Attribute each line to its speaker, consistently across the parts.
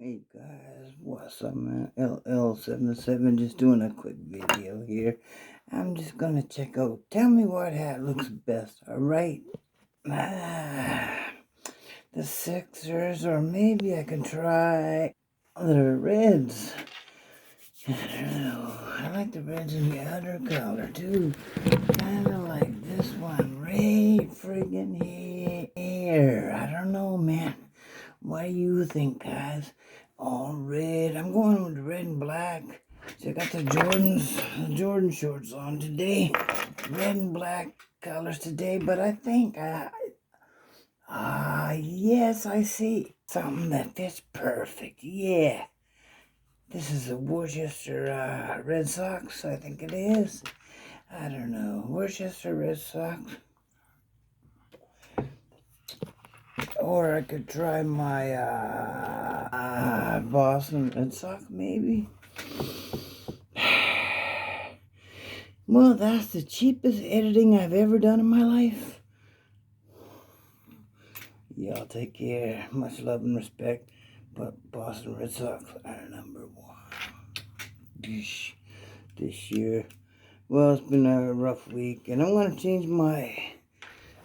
Speaker 1: Hey guys, what's up, man? LL77 just doing a quick video here. I'm just gonna check out. Tell me what hat looks best, alright? The Sixers, or maybe I can try the Reds. I don't know. I like the Reds in the other color too. Kinda like this one. Right friggin' here. I don't know, man. What do you think, guys? All red. I'm going with red and black. So I got the Jordan shorts on today. Red and black colors today. But I think, yes, I see something that fits perfect. Yeah. This is a Worcester Red Sox, I think it is. I don't know. Worcester Red Sox. Or I could try my Boston Red Sox, maybe. Well, that's the cheapest editing I've ever done in my life. Y'all take care. Much love and respect. But Boston Red Sox are number one this year. Well, it's been a rough week, and I'm going to change my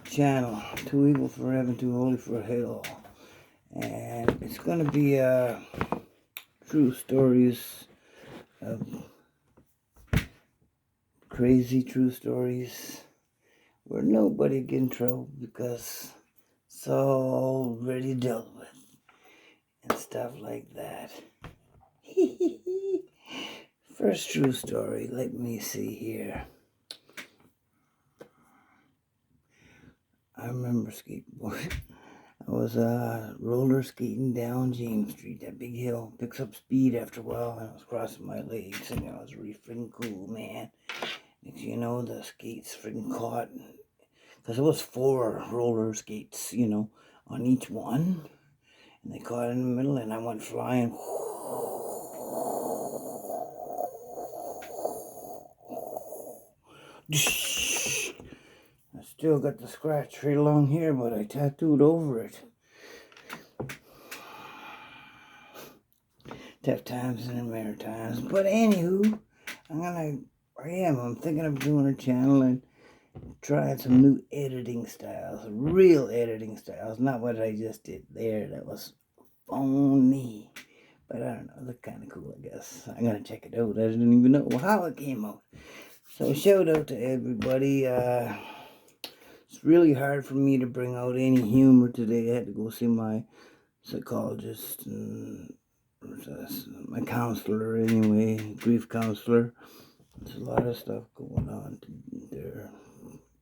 Speaker 1: channel. Too evil for heaven, too holy for hell. And it's going to be true stories of crazy true stories where nobody get in trouble because it's already dealt with and stuff like that. First true story, let me see here. I remember skateboarding. I was roller skating down James Street, that big hill. Picks up speed after a while, and I was crossing my legs, and I was really freaking cool, man. Next thing you know, the skates freaking caught, because it was 4 roller skates, on each one, and they caught in the middle, and I went flying. I still got the scratch right along here, but I tattooed over it. Tough times in the Maritimes. But anywho, I'm thinking of doing a channel and trying some new editing styles, real editing styles, not what I just did there. That was phony. But I don't know, it looked kind of cool, I guess. I'm gonna check it out. I didn't even know how it came out. So shout out to everybody. It's really hard for me to bring out any humor today. I had to go see my psychologist and my counselor anyway, grief counselor. There's a lot of stuff going on there.